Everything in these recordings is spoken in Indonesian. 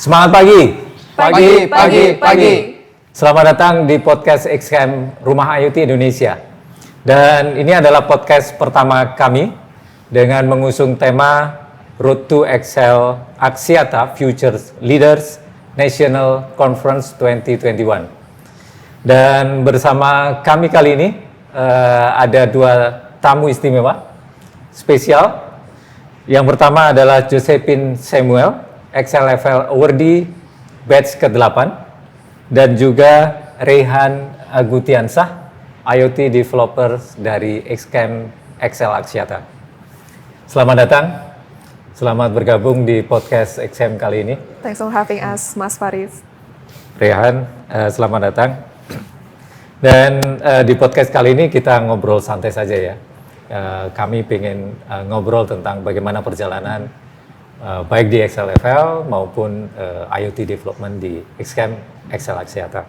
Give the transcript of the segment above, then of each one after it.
Semangat pagi. Pagi. Selamat datang di podcast XCAM Rumah IoT Indonesia. Dan ini adalah podcast pertama kami dengan mengusung tema Road to Excel Axiata Futures Leaders National Conference 2021. Dan bersama kami kali ini ada dua tamu istimewa spesial. Yang pertama adalah Josephine Samuel, Excel Level Awardee batch ke-8, dan juga Rehan Agutiansah, IoT Developers dari XCAM Excel Axiata. Selamat datang, selamat bergabung di podcast XCAM kali ini. Thanks for having us, Mas Faris. Rehan, selamat datang. Dan di podcast kali ini kita ngobrol santai saja ya. Kami pengen ngobrol tentang bagaimana perjalanan baik di Excel Level maupun IoT Development di XCAM Excel Axiata.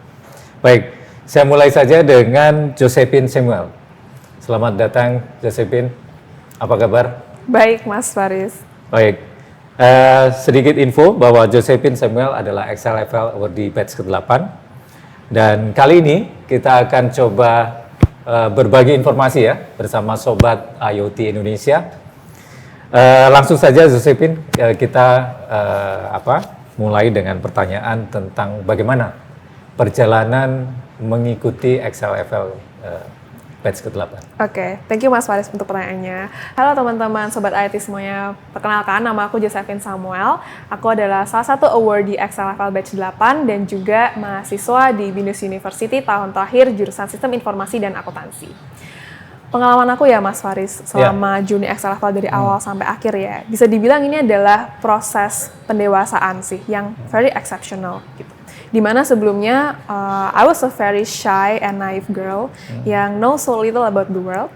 Baik, saya mulai saja dengan Josephine Samuel. Selamat datang Josephine, apa kabar? Baik, Mas Faris. Baik, sedikit info bahwa Josephine Samuel adalah Excel Level Awardee batch ke-8. Dan kali ini kita akan coba berbagi informasi ya bersama Sobat IoT Indonesia. Langsung saja Josephine, kita mulai dengan pertanyaan tentang bagaimana perjalanan mengikuti Excel Level batch ke-8. Oke, thank you Mas Faris untuk pertanyaannya. Halo teman-teman Sobat IoT semuanya, perkenalkan nama aku Josephine Samuel. Aku adalah salah satu awardee Excel Level batch 8 dan juga mahasiswa di Binus University tahun terakhir jurusan Sistem Informasi dan Akuntansi. Pengalaman aku ya Mas Faris selama journey Excel Level dari awal sampai akhir ya, bisa dibilang ini adalah proses pendewasaan sih yang very exceptional gitu. Dimana sebelumnya I was a very shy and naive girl yang know so little about the world,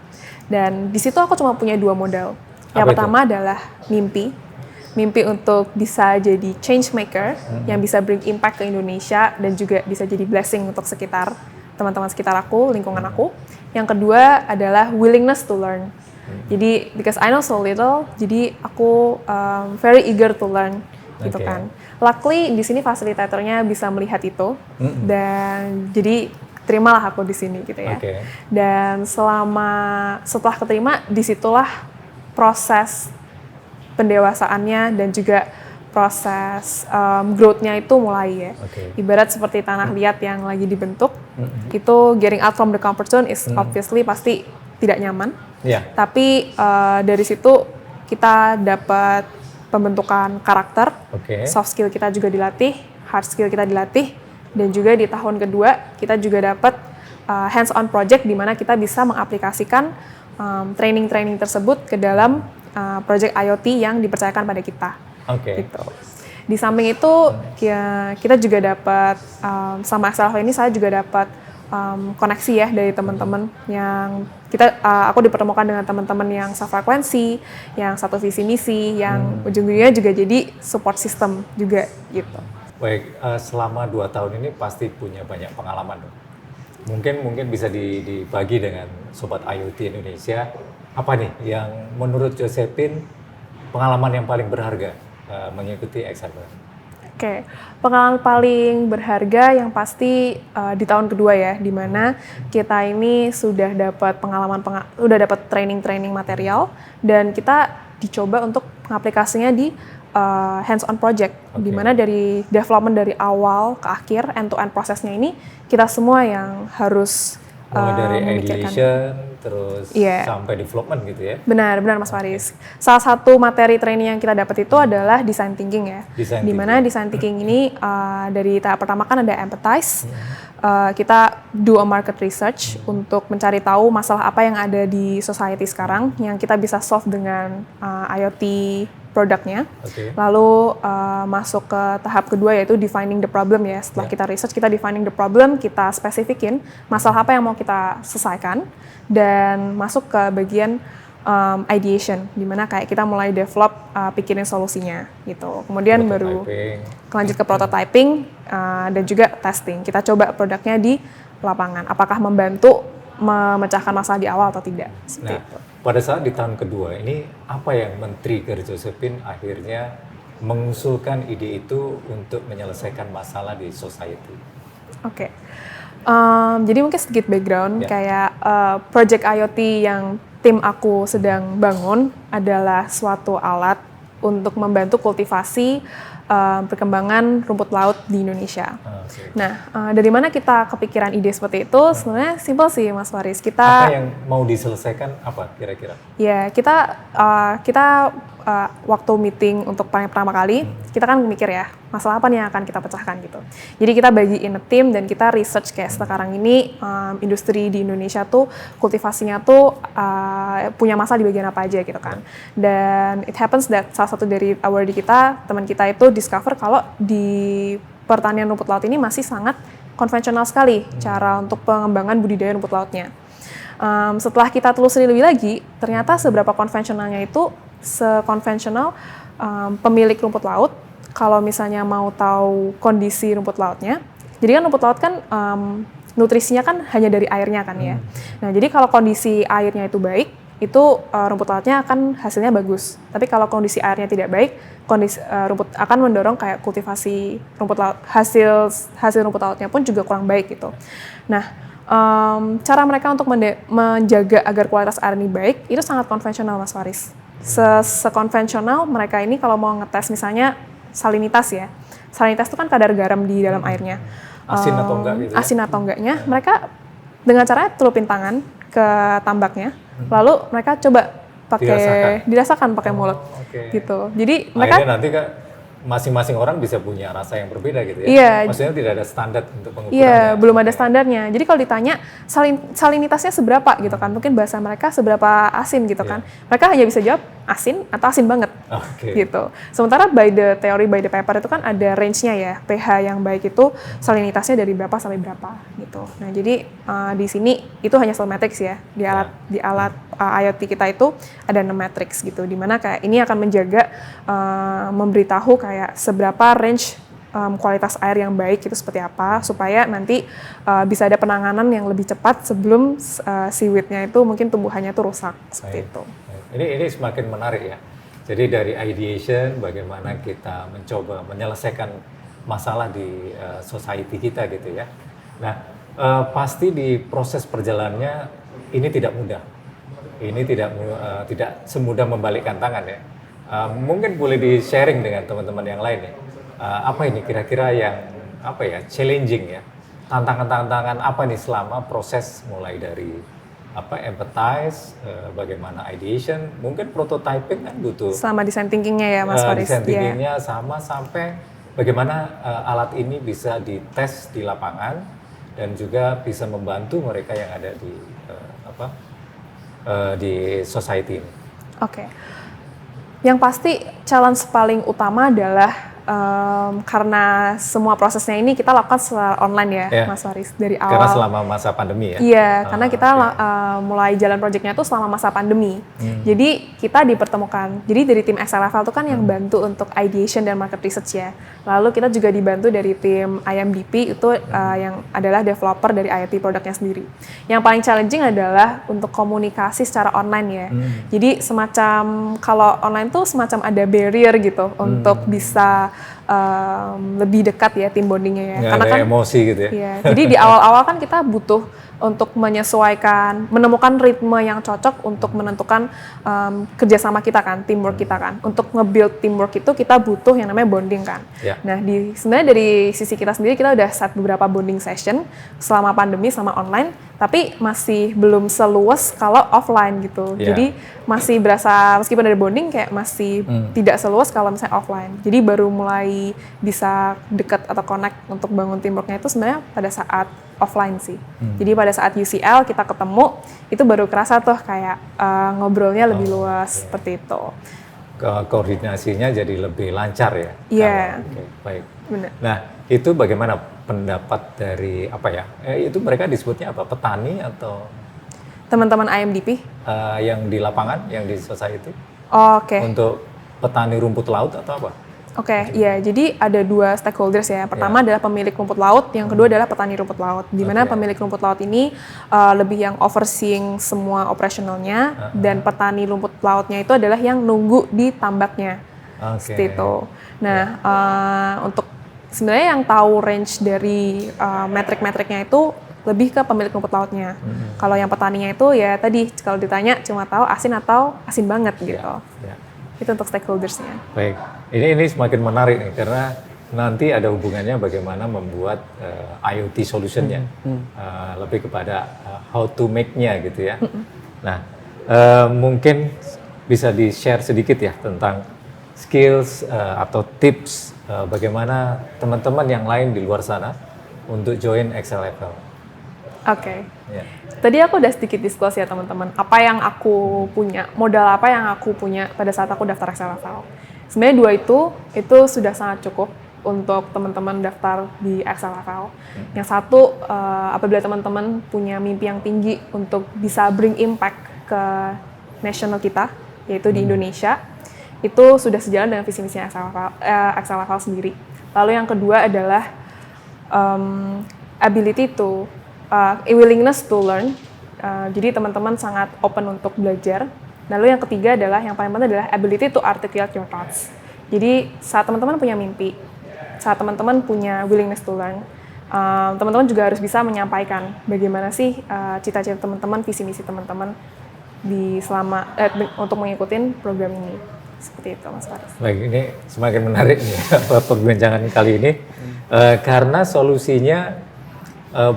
dan di situ aku cuma punya dua modal. Yang pertama adalah mimpi untuk bisa jadi change maker yang bisa bring impact ke Indonesia dan juga bisa jadi blessing untuk sekitar teman-teman sekitar aku, lingkungan aku. Yang kedua adalah willingness to learn. Jadi because I know so little, jadi aku very eager to learn gitu kan. Luckily di sini fasilitatornya bisa melihat itu dan jadi terimalah aku di sini gitu ya. Dan setelah keterima, disitulah proses pendewasaannya dan juga proses growth-nya itu mulai ya. Ibarat seperti tanah liat yang lagi dibentuk, itu getting out from the comfort zone is obviously pasti tidak nyaman. Tapi dari situ kita dapat pembentukan karakter, soft skill kita juga dilatih, hard skill kita dilatih, dan juga di tahun kedua kita juga dapat hands-on project di mana kita bisa mengaplikasikan training-training tersebut ke dalam project IoT yang dipercayakan pada kita. Gitu. Di samping itu kita juga dapat sama Excel ini saya juga dapat koneksi ya dari teman-teman yang aku dipertemukan dengan teman-teman yang sefrekuensi, yang satu visi misi, yang ujung-ujungnya juga jadi support system juga gitu. Baik, selama 2 tahun ini pasti punya banyak pengalaman dong. Mungkin bisa dibagi dengan Sobat IoT Indonesia, apa nih yang menurut Josephine pengalaman yang paling berharga mengikuti Excel? Pengalaman paling berharga yang pasti di tahun kedua ya, di mana kita ini sudah dapat udah dapat training material dan kita dicoba untuk mengaplikasinya di hands-on project, di mana dari development dari awal ke akhir end-to-end prosesnya ini kita semua yang harus dari ideation terus sampai development gitu ya. Benar Mas Faris. Salah satu materi training yang kita dapat itu adalah design thinking ya. Di mana design thinking ini dari tahap pertama kan ada empathize. Kita do a market research untuk mencari tahu masalah apa yang ada di society sekarang yang kita bisa solve dengan IoT produknya. Lalu masuk ke tahap kedua yaitu defining the problem ya. Setelah kita research, kita defining the problem, kita spesifikin masalah apa yang mau kita selesaikan, dan masuk ke bagian ideation, di mana kayak kita mulai develop pikirin solusinya gitu. Kemudian baru lanjut ke prototyping dan juga testing. Kita coba produknya di lapangan, apakah membantu memecahkan masalah di awal atau tidak. Pada saat di tahun kedua ini, apa yang men-trigger Josephine akhirnya mengusulkan ide itu untuk menyelesaikan masalah di society? Oke. Jadi mungkin sedikit background, Ya. kayak Project IoT yang tim aku sedang bangun adalah suatu alat untuk membantu kultivasi perkembangan rumput laut di Indonesia. Oke. Nah, dari mana kita kepikiran ide seperti itu? Sebenarnya simpel sih, Mas Faris. Apa Kita yang mau diselesaikan apa kira-kira? ya kita waktu meeting untuk paling pertama kali, kita kan mikir ya, masalah apa nih yang akan kita pecahkan gitu. Jadi kita bagiin tim dan kita research kayak sekarang ini industri di Indonesia tuh kultivasinya tuh punya masalah di bagian apa aja gitu kan. Dan it happens that salah satu dari award kita, teman kita itu discover kalau di pertanian rumput laut ini masih sangat konvensional sekali cara untuk pengembangan budidaya rumput lautnya. Setelah kita telusuri lebih lagi, ternyata seberapa konvensionalnya itu sekonvensional pemilik rumput laut kalau misalnya mau tahu kondisi rumput lautnya. Jadi kan rumput laut kan nutrisinya kan hanya dari airnya kan ya. Nah, jadi kalau kondisi airnya itu baik, itu rumput lautnya akan hasilnya bagus. Tapi kalau kondisi airnya tidak baik, kondisi rumput akan mendorong kayak kultivasi rumput laut, hasil rumput lautnya pun juga kurang baik gitu. Nah, cara mereka untuk menjaga agar kualitas air ini baik itu sangat konvensional, Mas Faris. Sekonvensional mereka ini kalau mau ngetes misalnya salinitas ya. Salinitas itu kan kadar garam di dalam airnya. Asin atau enggak gitu ya? Asin atau enggaknya, mereka dengan caranya celupin tangan ke tambaknya, lalu mereka coba dirasakan pakai mulut, gitu. Jadi mereka akhirnya nanti masing-masing orang bisa punya rasa yang berbeda gitu ya? Iya. Maksudnya tidak ada standar untuk pengukurannya? Iya, belum ada standarnya. Jadi kalau ditanya salinitasnya seberapa gitu kan, mungkin bahasa mereka seberapa asin gitu kan. Mereka hanya bisa jawab asin atau asin banget gitu. Sementara by the theory, by the paper itu kan ada range-nya ya, pH yang baik itu salinitasnya dari berapa sampai berapa gitu. Nah jadi di sini itu hanya cell matrix ya, di alat IoT kita itu ada 6 matrix gitu, dimana kayak ini akan menjaga memberitahu kayak seberapa range kualitas air yang baik itu seperti apa, supaya nanti bisa ada penanganan yang lebih cepat sebelum seaweed-nya itu mungkin tumbuhannya itu rusak seperti itu. Ini semakin menarik ya. Jadi dari ideation bagaimana kita mencoba menyelesaikan masalah di society kita gitu ya. Nah pasti di proses perjalanannya ini tidak mudah. Ini tidak semudah membalikkan tangan ya. Mungkin boleh di-sharing dengan teman-teman yang lain ya. Apa ini kira-kira yang challenging ya? Tantangan-tantangan apa nih selama proses mulai dari empathize, bagaimana ideation, mungkin prototyping kan butuh. Sama design thinking-nya ya Mas Faris. Design thinking-nya sama sampai bagaimana alat ini bisa dites di lapangan dan juga bisa membantu mereka yang ada di society ini. Oke. Yang pasti challenge paling utama adalah karena semua prosesnya ini kita lakukan secara online ya, Mas Faris, dari awal. Karena selama masa pandemi ya? Iya, karena kita mulai jalan proyeknya itu selama masa pandemi. Jadi kita dipertemukan. Jadi dari tim XLFL itu kan yang bantu untuk ideation dan market research ya. Lalu kita juga dibantu dari tim IMDP itu yang adalah developer dari IoT produknya sendiri. Yang paling challenging adalah untuk komunikasi secara online ya. Jadi semacam kalau online tuh semacam ada barrier gitu untuk bisa lebih dekat ya tim bondingnya ya. Nggak karena ada kan emosi gitu ya. Iya, jadi di awal-awal kan kita butuh untuk menyesuaikan, menemukan ritme yang cocok untuk menentukan kerjasama kita kan, teamwork kita kan. Untuk nge-build teamwork itu kita butuh yang namanya bonding kan. Ya. Nah, sebenarnya dari sisi kita sendiri kita udah set beberapa bonding session selama pandemi sama online, tapi masih belum seluas kalau offline gitu. Ya. Jadi masih berasa meskipun ada bonding kayak masih tidak seluas kalau misalnya offline. Jadi baru mulai bisa dekat atau connect untuk bangun teamworknya itu sebenarnya pada saat offline sih. Jadi pada saat UCL kita ketemu itu baru kerasa tuh kayak ngobrolnya lebih luas seperti itu. Koordinasinya jadi lebih lancar ya. Iya. Baik. Benar. Nah itu bagaimana pendapat dari itu mereka disebutnya apa? Petani atau teman-teman IMDP? Yang di lapangan, yang di society? Oke. Untuk petani rumput laut atau apa? Oke, iya. Jadi ada dua stakeholders ya. Pertama adalah pemilik rumput laut, yang kedua adalah petani rumput laut. Di mana pemilik rumput laut ini lebih yang overseeing semua operasionalnya, dan petani rumput lautnya itu adalah yang nunggu di tambaknya. Seperti itu. Nah, untuk sebenarnya yang tahu range dari metrik-metriknya itu lebih ke pemilik rumput lautnya. Kalau yang petaninya itu ya tadi kalau ditanya cuma tahu asin atau asin banget gitu. Itu untuk stakeholders-nya. Baik, ini semakin menarik nih karena nanti ada hubungannya bagaimana membuat IoT solution-nya, lebih kepada how to make-nya gitu ya. Nah, mungkin bisa di-share sedikit ya tentang skills atau tips bagaimana teman-teman yang lain di luar sana untuk join Excel Level. Oke. Tadi aku udah sedikit disclose ya teman-teman, apa yang aku punya, modal apa yang aku punya pada saat aku daftar Excel Level. Sebenarnya dua itu sudah sangat cukup untuk teman-teman daftar di Excel Level. Yang satu, apabila teman-teman punya mimpi yang tinggi untuk bisa bring impact ke national kita, yaitu di Indonesia, itu sudah sejalan dengan visi misinya Excel Level sendiri. Lalu yang kedua adalah ability to willingness to learn, jadi teman-teman sangat open untuk belajar. Lalu yang ketiga adalah, yang paling penting adalah ability to articulate your thoughts. Jadi saat teman-teman punya mimpi, saat teman-teman punya willingness to learn, teman-teman juga harus bisa menyampaikan bagaimana sih cita-cita teman-teman, visi misi teman-teman untuk mengikuti program ini. Seperti itu, Mas Faris. Baik, ini semakin menarik nih perbincangan kali ini, karena solusinya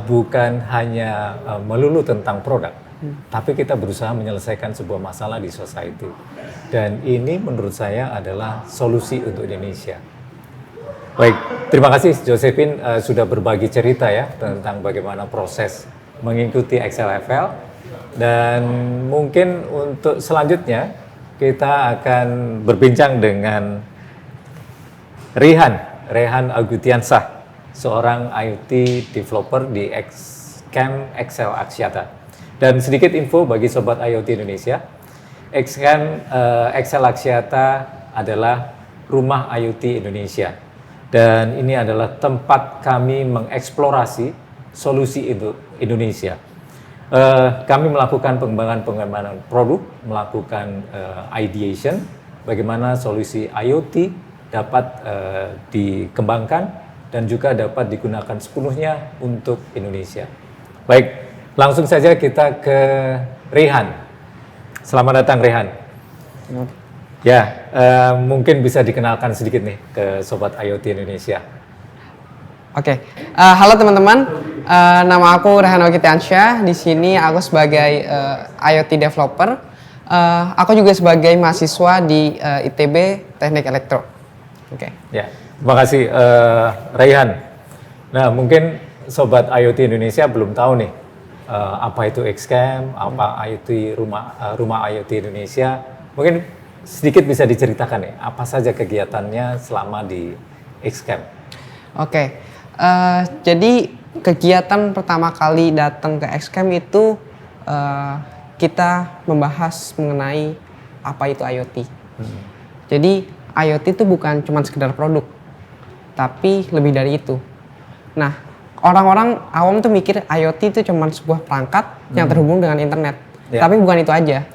bukan hanya melulu tentang produk, tapi kita berusaha menyelesaikan sebuah masalah di society. Dan ini menurut saya adalah solusi untuk Indonesia. Baik, terima kasih Josephine sudah berbagi cerita ya tentang bagaimana proses mengikuti Excel Level. Dan mungkin untuk selanjutnya kita akan berbincang dengan Rehan Agutiansah, seorang IoT developer di Xcam Excel Axiata. Dan sedikit info bagi Sobat IoT Indonesia, Xcam Excel Axiata adalah rumah IoT Indonesia. Dan ini adalah tempat kami mengeksplorasi solusi Indonesia. Kami melakukan pengembangan produk, melakukan ideation, bagaimana solusi IoT dapat dikembangkan dan juga dapat digunakan sepenuhnya untuk Indonesia. Baik, langsung saja kita ke Rehan. Selamat datang Rehan. Ya, mungkin bisa dikenalkan sedikit nih ke Sobat IoT Indonesia. Oke, halo teman-teman. Nama aku Rehan Agutiansah. Di sini aku sebagai IoT developer. Aku juga sebagai mahasiswa di ITB Teknik Elektro. Oke. Ya. Terima kasih Rehan. Nah, mungkin Sobat IoT Indonesia belum tahu nih apa itu Xcam, apa IoT rumah IoT Indonesia. Mungkin sedikit bisa diceritakan nih apa saja kegiatannya selama di Xcam. Oke. Jadi kegiatan pertama kali datang ke Xcam itu kita membahas mengenai apa itu IoT. Jadi IoT itu bukan cuma sekedar produk, tapi lebih dari itu. Nah, orang-orang awam tuh mikir IoT itu cuma sebuah perangkat yang terhubung dengan internet. Tapi bukan itu aja.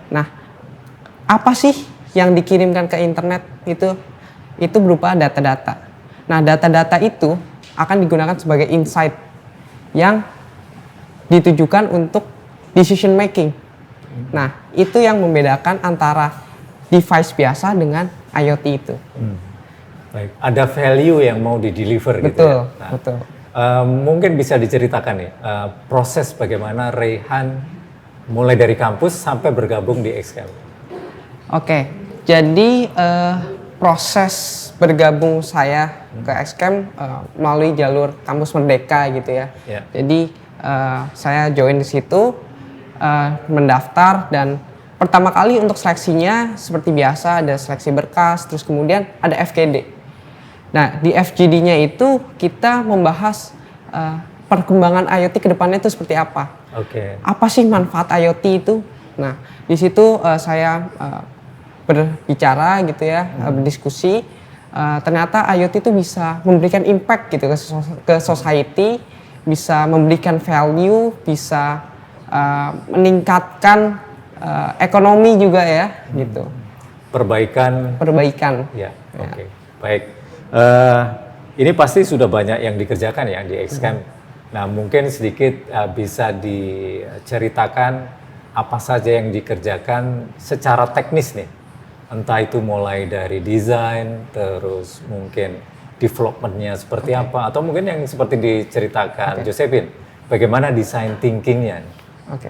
Nah, apa sih yang dikirimkan ke internet itu berupa data-data. Nah, data-data itu akan digunakan sebagai insight yang ditujukan untuk decision making. Nah, itu yang membedakan antara device biasa dengan IoT itu. Baik, ada value yang mau di-deliver gitu ya. Nah, betul. Mungkin bisa diceritakan nih proses bagaimana Rehan mulai dari kampus sampai bergabung di Xcam. Oke, jadi proses bergabung saya ke Xcam melalui jalur kampus Merdeka gitu ya. Jadi saya join di situ, mendaftar, dan pertama kali untuk seleksinya seperti biasa ada seleksi berkas, terus kemudian ada FGD. Nah, di FGD-nya itu kita membahas perkembangan IoT ke depannya itu seperti apa. Apa sih manfaat IoT itu? Nah, di situ saya berbicara gitu ya, berdiskusi. Ternyata IoT itu bisa memberikan impact gitu ke society, bisa memberikan value, bisa meningkatkan ekonomi juga ya gitu. perbaikan. Ya, oke. Baik. Ini pasti sudah banyak yang dikerjakan ya di Xcamp. Nah, mungkin sedikit bisa diceritakan apa saja yang dikerjakan secara teknis nih. Entah itu mulai dari desain, terus mungkin development-nya seperti apa, atau mungkin yang seperti diceritakan Josephine, bagaimana design thinking-nya. Oke.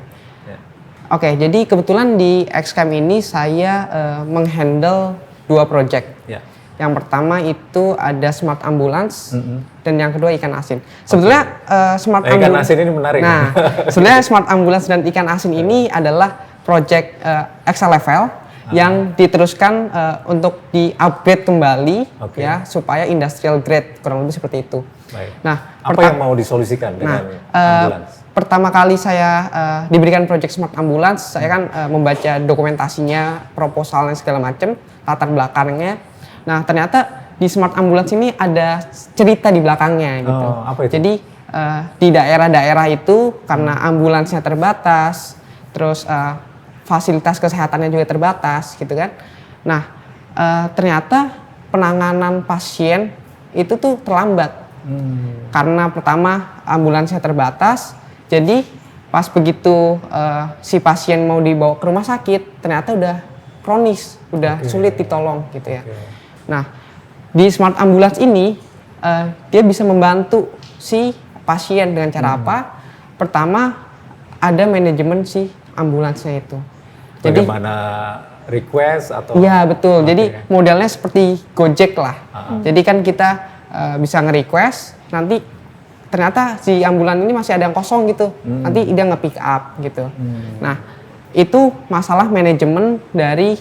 Oke, jadi kebetulan di Xcamp ini saya menghandle 2 project. Ya. Yang pertama itu ada smart ambulance dan yang kedua ikan asin. Sebetulnya smart ikan asin ini menarik. Nah, sebenarnya smart ambulance dan ikan asin ini adalah project Excel level yang diteruskan untuk di-upgrade kembali ya supaya industrial grade, kurang lebih seperti itu. Baik. Nah, apa yang mau disolusikan dengan ambulans? Pertama kali saya diberikan project smart ambulance, saya kan membaca dokumentasinya, proposalnya segala macam, latar belakangnya. Nah, ternyata di smart ambulance ini ada cerita di belakangnya gitu. Apa itu? Jadi di daerah-daerah itu karena ambulansnya terbatas, terus fasilitas kesehatannya juga terbatas gitu kan. Nah, ternyata penanganan pasien itu tuh terlambat. Karena pertama ambulansnya terbatas, jadi pas begitu si pasien mau dibawa ke rumah sakit, ternyata udah kronis, udah sulit ditolong gitu ya. Nah, di smart ambulance ini dia bisa membantu si pasien dengan cara apa? Pertama, ada manajemen si ambulansnya itu. Bagaimana request atau? Iya betul. Jadi modelnya seperti Gojek lah. Jadi kan kita bisa nge-request, nanti ternyata si ambulan ini masih ada yang kosong gitu. Nanti dia nge-pick up gitu. Nah, itu masalah manajemen dari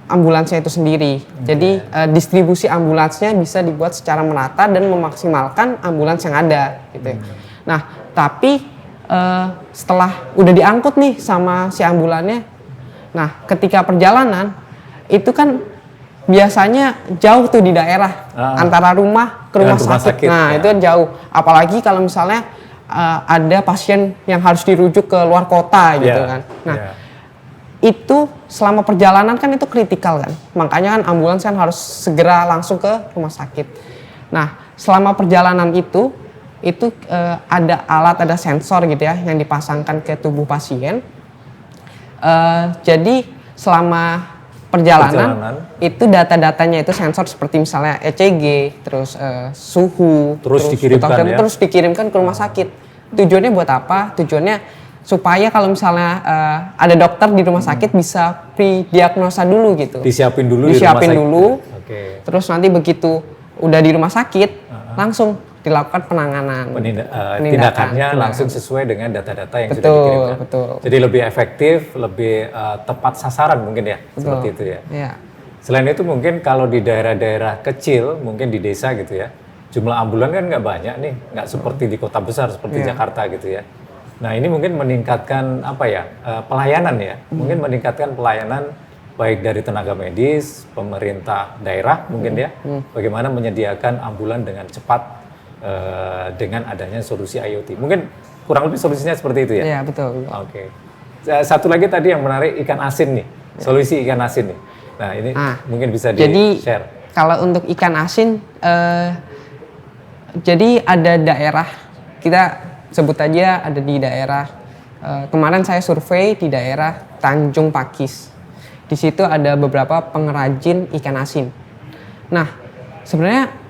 ambulansnya itu sendiri. Jadi distribusi ambulansnya bisa dibuat secara merata dan memaksimalkan ambulans yang ada gitu. Nah, tapi setelah udah diangkut nih sama si ambulannya, nah ketika perjalanan itu kan biasanya jauh tuh di daerah antara rumah ke rumah sakit. Nah itu jauh. Apalagi kalau misalnya ada pasien yang harus dirujuk ke luar kota gitu kan. Nah itu selama perjalanan kan itu kritikal kan. Makanya kan ambulans kan harus segera langsung ke rumah sakit. Nah selama perjalanan itu ada alat, ada sensor gitu ya yang dipasangkan ke tubuh pasien. Jadi selama perjalanan itu data-datanya itu sensor seperti misalnya ECG, terus suhu, terus dikirimkan ke rumah sakit. Tujuannya buat apa? Tujuannya supaya kalau misalnya ada dokter di rumah sakit bisa pre-diagnosa dulu gitu. Disiapin dulu. Terus nanti begitu udah di rumah sakit langsung dilakukan penanganan. Tindakannya langsung sesuai dengan data-data yang sudah dikirimkan. Betul. Jadi lebih efektif, lebih tepat sasaran mungkin ya, seperti itu ya. Selain itu mungkin kalau di daerah-daerah kecil, mungkin di desa gitu ya, jumlah ambulan kan nggak banyak nih, nggak seperti di kota besar seperti Jakarta gitu ya. Nah ini mungkin meningkatkan pelayanan ya, mungkin meningkatkan pelayanan baik dari tenaga medis, pemerintah daerah mungkin ya, bagaimana menyediakan ambulan dengan cepat dengan adanya solusi IoT. Mungkin kurang lebih solusinya seperti itu ya? Iya, betul. Oke. Satu lagi tadi yang menarik ikan asin nih, solusi ikan asin nih. Nah ini mungkin bisa di-share. Jadi kalau untuk ikan asin, jadi ada daerah, kita sebut aja ada di daerah, kemarin saya survei di daerah Tanjung Pakis. Di situ ada beberapa pengrajin ikan asin. Nah, sebenarnya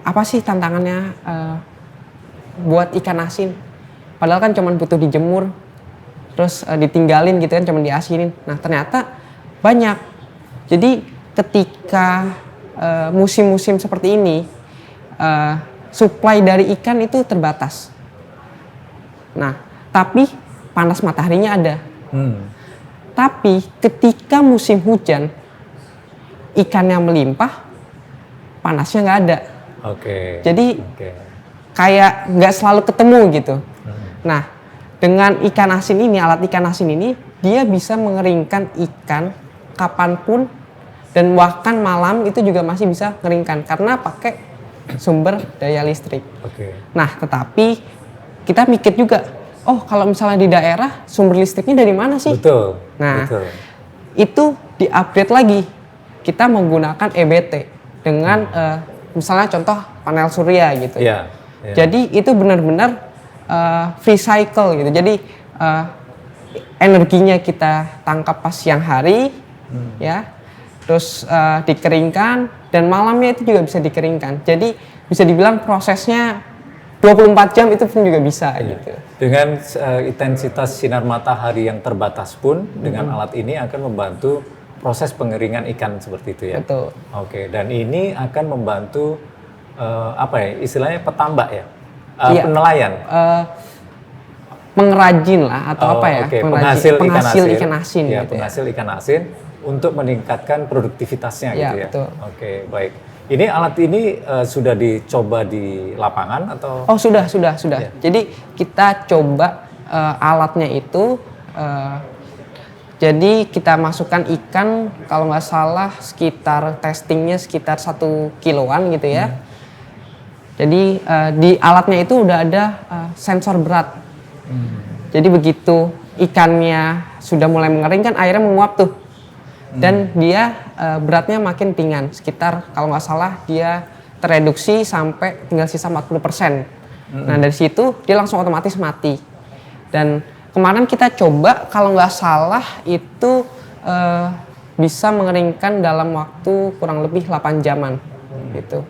apa sih tantangannya buat ikan asin? Padahal kan cuma butuh dijemur, terus ditinggalin gitu kan, cuma diasinin. Nah ternyata banyak. Jadi ketika musim-musim seperti ini, supply dari ikan itu terbatas. Nah, tapi panas mataharinya ada. Tapi ketika musim hujan, ikannya melimpah, panasnya nggak ada. Jadi kayak nggak selalu ketemu gitu. Nah, dengan ikan asin ini, alat ikan asin ini, dia bisa mengeringkan ikan kapanpun dan bahkan malam itu juga masih bisa mengeringkan karena pakai sumber daya listrik. Nah, tetapi kita mikir juga, oh kalau misalnya di daerah sumber listriknya dari mana sih? Betul. Nah, itu di-upgrade lagi kita menggunakan EBT dengan misalnya contoh panel surya gitu. Iya. Jadi itu benar-benar free cycle gitu. Jadi energinya kita tangkap pas siang hari, ya, terus dikeringkan dan malamnya itu juga bisa dikeringkan. Jadi bisa dibilang prosesnya 24 jam itu pun juga bisa gitu. Dengan intensitas sinar matahari yang terbatas pun dengan alat ini akan membantu proses pengeringan ikan seperti itu ya. Betul. Oke, dan ini akan membantu apa ya istilahnya petambak ya, Iya. penelayan. Pengrajin lah atau apa ya? Oke, Pengrajin, penghasil ikan asin ya, gitu ya. penghasil ikan asin untuk meningkatkan produktivitasnya Ya, gitu ya. betul. Oke, baik. Ini alat ini sudah dicoba di lapangan atau? Oh sudah. Ya. Jadi kita coba alatnya itu, jadi kita masukkan ikan kalau nggak salah sekitar testingnya sekitar 1 kiloan gitu ya. Jadi di alatnya itu udah ada sensor berat. Jadi begitu ikannya sudah mulai mengering kan airnya menguap tuh. Dan dia beratnya makin ringan, sekitar kalau nggak salah dia tereduksi sampai tinggal sisa 40%. Nah dari situ dia langsung otomatis mati. Dan kemarin kita coba kalau nggak salah itu bisa mengeringkan dalam waktu kurang lebih 8 jaman gitu.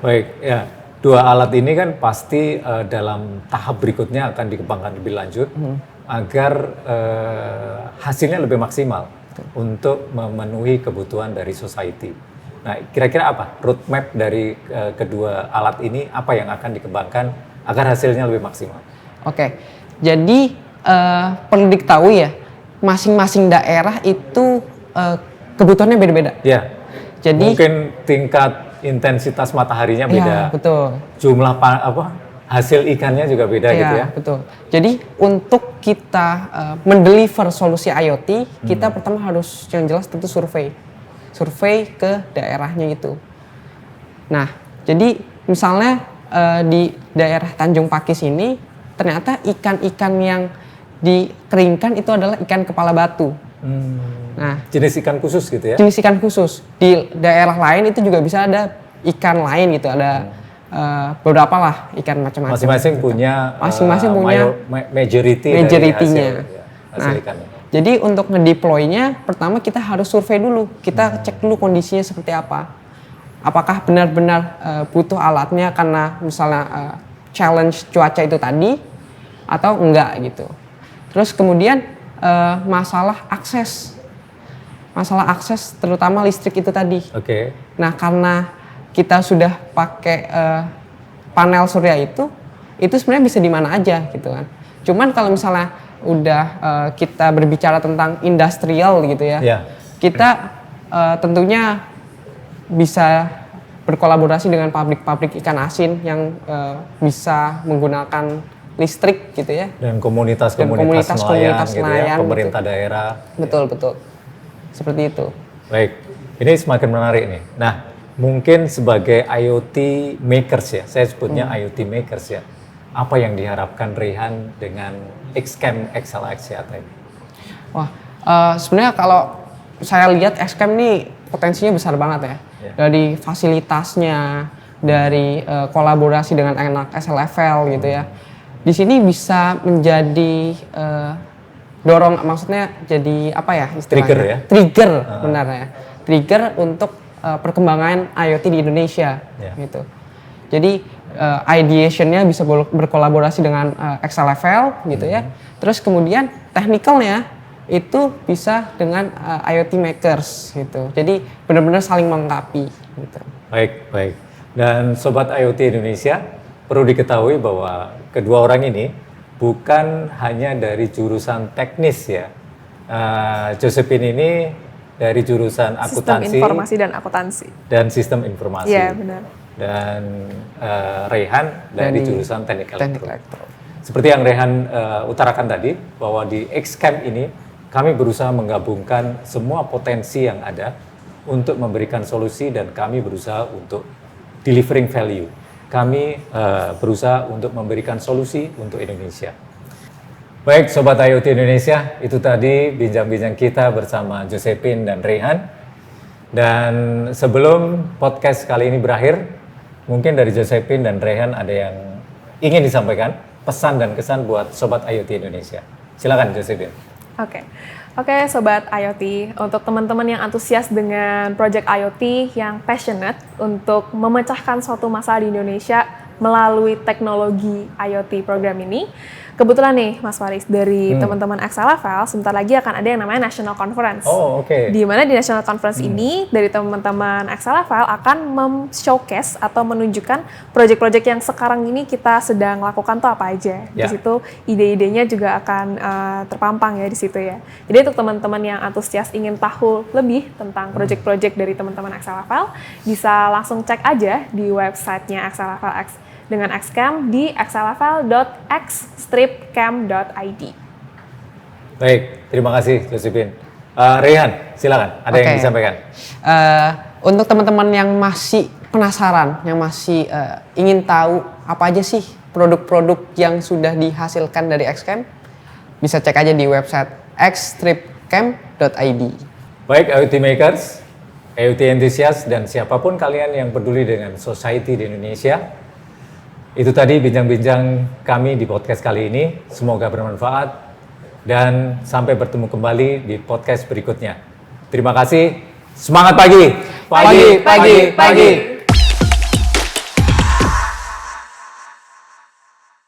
Baik, ya. Dua alat ini kan pasti dalam tahap berikutnya akan dikembangkan lebih lanjut agar hasilnya lebih maksimal untuk memenuhi kebutuhan dari society. Nah, kira-kira apa roadmap dari kedua alat ini, apa yang akan dikembangkan agar hasilnya lebih maksimal? Oke, jadi perlu diketahui ya, masing-masing daerah itu kebutuhannya beda-beda. Ya, Jadi mungkin tingkat intensitas mataharinya beda, ya, betul. jumlah hasil ikannya juga beda gitu ya. Betul. Jadi untuk kita mendeliver solusi IoT, kita pertama harus yang jelas tentu survei ke daerahnya itu. Nah, jadi misalnya di daerah Tanjung Pakis ini ternyata ikan-ikan yang dikeringkan itu adalah ikan kepala batu. Nah, Jenis ikan khusus gitu ya? jenis ikan khusus. Di daerah lain itu juga bisa ada ikan lain gitu, ada beberapa lah ikan macam-macam. Masing-masing punya majority-nya dari hasil ikannya. Jadi untuk ngedeploy-nya pertama kita harus survei dulu. Kita cek dulu kondisinya seperti apa. Apakah benar-benar butuh alatnya karena misalnya challenge cuaca itu tadi atau enggak gitu. Terus kemudian masalah akses terutama listrik itu tadi. Oke. Nah karena kita sudah pakai panel surya itu sebenarnya bisa di mana aja gitu kan. Cuman kalau misalnya udah kita berbicara tentang industrial gitu ya, kita tentunya bisa berkolaborasi dengan pabrik-pabrik ikan asin yang bisa menggunakan listrik gitu ya. Dan komunitas-komunitas nelayan gitu ya, pemerintah gitu. daerah. Betul. Seperti itu. Baik, ini semakin menarik nih. Nah, mungkin sebagai IoT makers ya, saya sebutnya IoT makers ya. Apa yang diharapkan Rehan dengan XCAM XL Axiata ini? Wah, sebenarnya kalau saya lihat XCAM ini potensinya besar banget ya. Dari fasilitasnya, dari kolaborasi dengan anak SLFL gitu ya. Di sini bisa menjadi maksudnya jadi apa ya istilahnya? Trigger, benar ya. Trigger untuk perkembangan IoT di Indonesia gitu. Jadi ideation-nya bisa berkolaborasi dengan XLFL gitu ya. Terus kemudian technical-nya itu bisa dengan IoT makers gitu. Jadi benar-benar saling melengkapi gitu. Baik. Dan Sobat IoT Indonesia, perlu diketahui bahwa kedua orang ini bukan hanya dari jurusan teknis ya. Josephine ini dari jurusan akuntansi. Sistem informasi dan akuntansi. Dan sistem informasi. Iya, benar. Dan Rehan dari jurusan teknik elektro. elektro. Seperti yang Rehan utarakan tadi, bahwa di XCAM ini kami berusaha menggabungkan semua potensi yang ada untuk memberikan solusi dan kami berusaha untuk delivering value. Kami berusaha untuk memberikan solusi untuk Indonesia. Baik Sobat IoT Indonesia, itu tadi bincang-bincang kita bersama Josephine dan Rehan. Dan sebelum podcast kali ini berakhir, mungkin dari Josephine dan Rehan ada yang ingin disampaikan, pesan dan kesan buat Sobat IoT Indonesia. Silakan Josephine. Oke, Sobat IoT, untuk teman-teman yang antusias dengan project IoT yang passionate untuk memecahkan suatu masalah di Indonesia melalui teknologi IoT program ini, kebetulan nih Mas Faris, dari teman-teman Axelevel, sebentar lagi akan ada yang namanya National Conference. Oh, oke. Di mana di National Conference ini, dari teman-teman Axelevel akan showcase atau menunjukkan project-project yang sekarang ini kita sedang lakukan tuh apa aja. Di situ ide-idenya juga akan terpampang ya di situ ya. Jadi untuk teman-teman yang antusias ingin tahu lebih tentang project-project dari teman-teman Axelevel, bisa langsung cek aja di websitenya Axelevel X dengan Xcam di axelevel.x-camp.id. Baik, terima kasih Josephine. Rehan, silakan. Ada yang disampaikan? Untuk teman-teman yang masih penasaran, yang masih ingin tahu apa aja sih produk-produk yang sudah dihasilkan dari Xcam, bisa cek aja di website x-camp.id. Baik, IoT makers, IoT enthusiast, dan siapapun kalian yang peduli dengan society di Indonesia, itu tadi bincang-bincang kami di podcast kali ini. Semoga bermanfaat dan sampai bertemu kembali di podcast berikutnya. Terima kasih. Semangat pagi. Pagi.